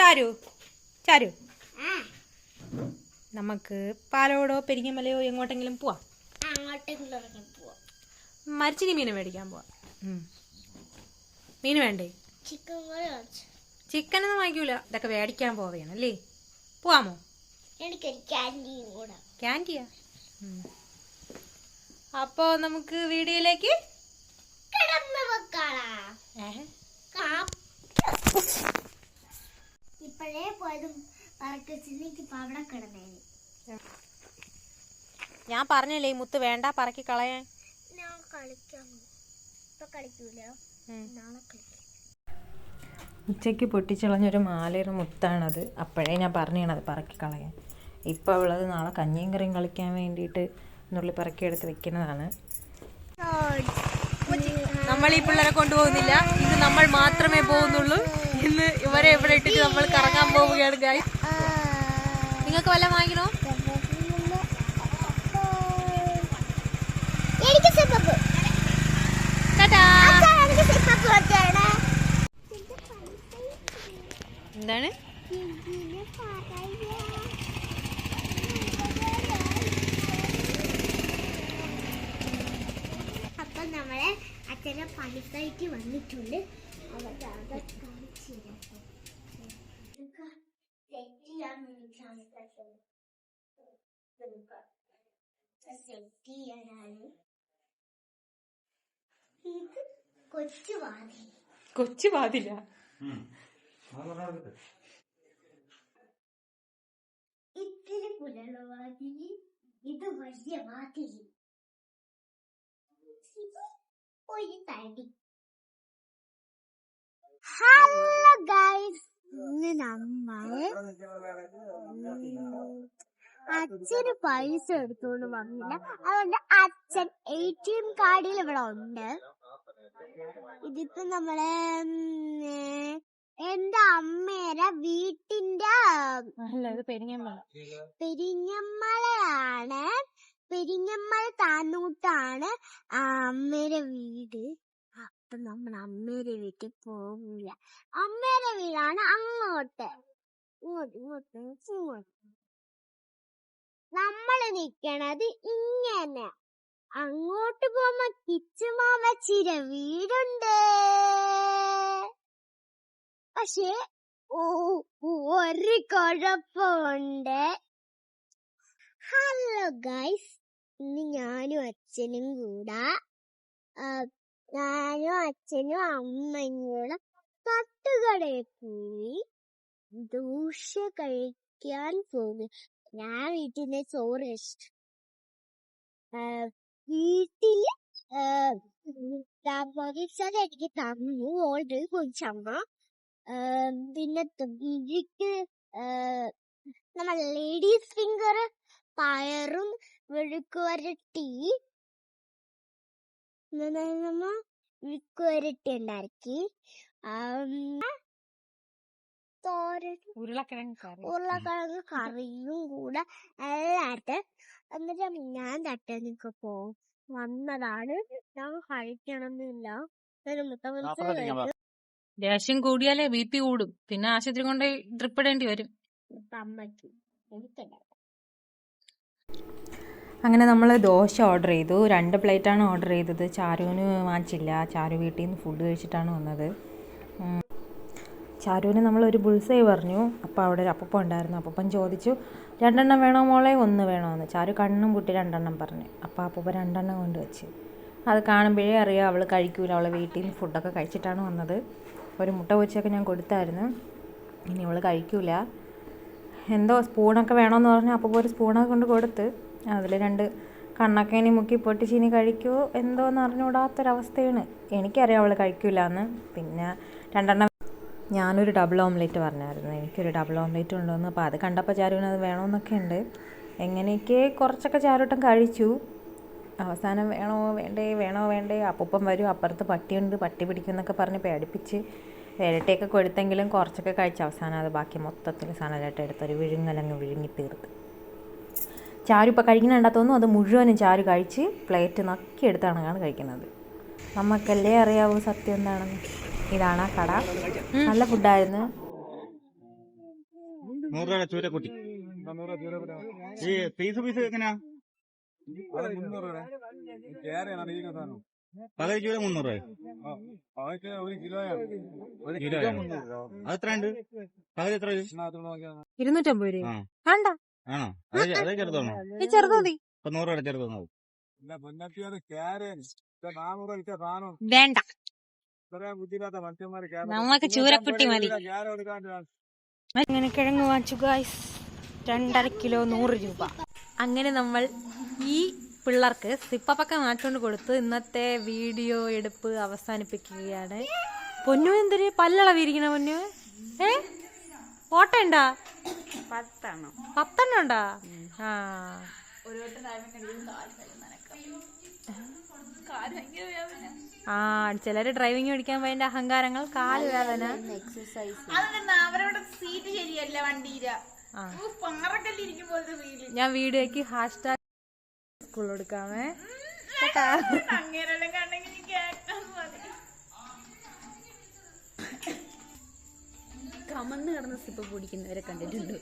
ചാരു ചാരു നമുക്ക് പാലോടോ പെരിങ്ങമലയോ എങ്ങോട്ടെങ്കിലും പോവാം. മരിച്ചിനി മീൻ മേടിക്കാൻ പോവാം. മീൻ വേണ്ടേ? ചിക്കനൊന്നും വാങ്ങിക്കൂല. ഇതൊക്കെ മേടിക്കാൻ പോവുകയാണ് അല്ലേ? പോവാമോ? ക്യാൻറ്റീയാ? അപ്പോ നമുക്ക് വീഡിയോയിലേക്ക് ഇപ്പോഴേ പോയതും ഞാൻ പറഞ്ഞല്ലേ ഈ മുത്ത് വേണ്ട പറക്കി കളയാൻ. ഉച്ചയ്ക്ക് പൊട്ടിച്ചളഞ്ഞൊരു മാലയുടെ മുത്താണത്. അപ്പോഴേ ഞാൻ പറഞ്ഞത് പറക്കി കളയാൻ. ഇപ്പോൾ ഉള്ളത് നാളെ കഞ്ഞിയും കറിയും കളിക്കാൻ വേണ്ടിയിട്ട് നുള്ളി പറക്കിയെടുത്ത് വെക്കുന്നതാണ്. നമ്മൾ ഈ പിള്ളേരെ കൊണ്ടുപോകുന്നില്ല. ഇന്ന് നമ്മൾ മാത്രമേ പോകുന്നുള്ളൂ. ഇന്ന് ഇവരെ ഇവിടെ ഇട്ടിട്ട് നമ്മൾ കറങ്ങാൻ പോവുകയാണ്. ഗായ്സ്, നിങ്ങൾക്ക് വല്ല വാങ്ങിക്കണോ? എന്താണ്? അപ്പൊ നമ്മളെ അച്ഛനെ പണിക്കായിട്ട് വന്നിട്ടുണ്ട്. ഇത് കൊച്ചു വാതില. ഇത്തിരി പുലുള്ള വാതിലി, ഇത് വലിയ വാതിലി. ഒരു തടി. ഹലോ ഗൈസ്, ഇന്ന് നമ്മൾ അച്ഛന് പൈസ എടുത്തോണ്ട് വന്നില്ല. അതുകൊണ്ട് അച്ഛൻ ATM കാർഡിൽ ഇവിടെ ഉണ്ട്. ഇതിപ്പോ നമ്മളെ എന്റെ അമ്മേരെ വീട്ടിന്റെ പെരിങ്ങമ്മലയാണ്. പെരിങ്ങമ്മല താന്നൂട്ടാണ് അമ്മേരെ വീട്. അപ്പൊ നമ്മൾ അമ്മേരെ വീട്ടിൽ പോകില്ല. അമ്മേരെ വീടാണ് അങ്ങോട്ട്. നമ്മള് നിക്കണത് ഇങ്ങനെ. അങ്ങോട്ട് പോകുമ്പോ കിച്ചുമാമച്ചിയുടെ വീടുണ്ട്. പക്ഷെ ഒരു കുഴപ്പമുണ്ട്. ഹലോ ഗൈസ്, ഇന്ന് ഞാനും അച്ഛനും അമ്മയും കൂടെ തട്ടുകടയിൽ പോയി ദോശ കഴിക്കാൻ പോകും. ഞാൻ വീട്ടിൽ നിന്ന് ചോറ് കഴിച്ചിട്ട് വീട്ടില് എനിക്ക് തന്നു ഓൾറെഡി കൊച്ചമ്മ. പിന്നെ ഇതിക്ക് നമ്മൾ ലേഡീസ് ഫിംഗർ പയറും മെഴുക്കുവരട്ടി ഉണ്ടാക്കി. തോരൻ, ഉരുളക്കിഴങ്ങ് കറിയും കൂടെ എല്ലാട്ട്. എന്നിട്ട് ഞാൻ തട്ടേന്നൊക്കെ വന്നതാണ്. ഞാൻ കഴിക്കണമെന്നില്ല. ദേഷ്യം കൂടിയാലേ BP കൂടും. പിന്നെ ആശുപത്രി കൊണ്ട് ഡ്രിപ്പ് ഇടേണ്ടി വരും. അങ്ങനെ നമ്മൾ ദോശ ഓർഡർ ചെയ്തു. 2 പ്ലേറ്റാണ് ഓർഡർ ചെയ്തത്. ചാരുവിന് വാങ്ങിച്ചില്ല. ചാരു വീട്ടിൽ നിന്ന് ഫുഡ് കഴിച്ചിട്ടാണ് വന്നത്. ചാരുവിന് നമ്മളൊരു ബുൾസൈ പറഞ്ഞു. അപ്പോൾ അവിടെ ഒരു അപ്പൂപ്പൻ ഉണ്ടായിരുന്നു. അപ്പൂപ്പൻ ചോദിച്ചു 2 എണ്ണം വേണോ മോളെ, 1 വേണമെന്ന്. ചാരു കണ്ണും പൂട്ടി 2 എണ്ണം പറഞ്ഞു. അപ്പോൾ അപ്പൂപ്പൻ 2 എണ്ണം കൊണ്ട് വെച്ച്. അത് കാണുമ്പോഴേ അറിയാം അവൾ കഴിക്കൂല. അവളെ വീട്ടിൽ നിന്ന് ഫുഡൊക്കെ കഴിച്ചിട്ടാണ് വന്നത്. ഒരു മുട്ട പൊരിച്ചൊക്കെ ഞാൻ കൊടുത്തായിരുന്നു. ഇനി അവൾ കഴിക്കൂല. എന്തോ സ്പൂണൊക്കെ വേണമെന്ന് പറഞ്ഞാൽ അപ്പോൾ ഒരു സ്പൂണൊക്കെ കൊണ്ട് കൊടുത്ത്. അതിൽ 2 കണ്ണൊക്കെ ഇനി മുക്കി പൊട്ടിച്ച് ഇനി കഴിക്കുമോ എന്തോന്ന് അറിഞ്ഞുകൂടാത്തൊരവസ്ഥയാണ്. എനിക്കറിയാം അവൾ കഴിക്കൂല എന്ന്. പിന്നെ 2 എണ്ണം. ഞാനൊരു ഡബിൾ ഓംലെറ്റ് പറഞ്ഞായിരുന്നു. എനിക്കൊരു ഡബിൾ ഓംലെറ്റ് ഉണ്ടോയെന്ന്. അപ്പോൾ അത് കണ്ടപ്പോൾ ചാരുവിന് അത് വേണമെന്നൊക്കെ ഉണ്ട്. എങ്ങനെയൊക്കെ കുറച്ചൊക്കെ ചാരുട്ടം കഴിച്ചു. അവസാനം വേണോ വേണ്ടേ അപ്പൂപ്പൻ വരും, അപ്പുറത്ത് പട്ടിയുണ്ട്, പട്ടി പിടിക്കുമെന്നൊക്കെ പറഞ്ഞ് പേടിപ്പിച്ച് ഇരട്ടിയൊക്കെ കൊടുത്തെങ്കിലും കുറച്ചൊക്കെ കഴിച്ച് അവസാനം അത് ബാക്കി മൊത്തത്തിൽ സനലായിട്ട് എടുത്തൊരു വിഴുങ്ങലങ്ങ് വിഴുങ്ങി തീർത്ത്. ചാരു ഇപ്പോൾ കഴിക്കുന്നുണ്ടാ തോന്നുന്നു. അത് മുഴുവനും ചാരു കഴിച്ച് പ്ലേറ്റ് നക്കിയെടുത്താണ് കഴിക്കുന്നത്. നമുക്കല്ലേ അറിയാവൂ സത്യം എന്താണെന്ന്. ഇതാണ് ആ കട. നല്ല ഫുഡായിരുന്നു. 100 രൂപ ചൂരക്കുട്ടി. ഈ പീസ് എങ്ങനെയാ? പകുതി ചൂര 300 രൂപ. അതെത്ര ഉണ്ട്? പകുതി എത്ര? 250 രൂപ. വേണ്ട. ആണോ? അതേ ചെറുതാണോ? ഈ ചെറുത് മതി. 100 രൂപ ചെറുതാണോ? വേണ്ട, നമുക്ക് ചൂരക്കുട്ടി മതി. അങ്ങനെ കിഴങ്ങ് വാങ്ങിച്ചു ഗായ്സ്. 2.5 കിലോ 100 രൂപ. അങ്ങനെ നമ്മൾ ഈ പിള്ളേർക്ക് സിപ്പപ്പൊക്കെ മാറ്റോണ്ട് കൊടുത്ത് ഇന്നത്തെ വീഡിയോ എടുപ്പ് അവസാനിപ്പിക്കുകയാണ്. പൊന്നു എന്തൊരു പല്ലളവിരിക്കണ പൊന്നു. ഓട്ട ഉണ്ടാ? 10 ഉണ്ടാ? ചിലര് ഡ്രൈവിംഗ് പഠിക്കാൻ പോയതിന്റെ അഹങ്കാരങ്ങൾ, കാല് വേദന. ഞാൻ വീഡിയോക്ക് #. സ്കൂൾ കൊടുക്കാമേ. കമന്ന് കിടന്ന് സിപ്പ് പൊടിക്കുന്നവരെ കണ്ടിട്ടുണ്ട്.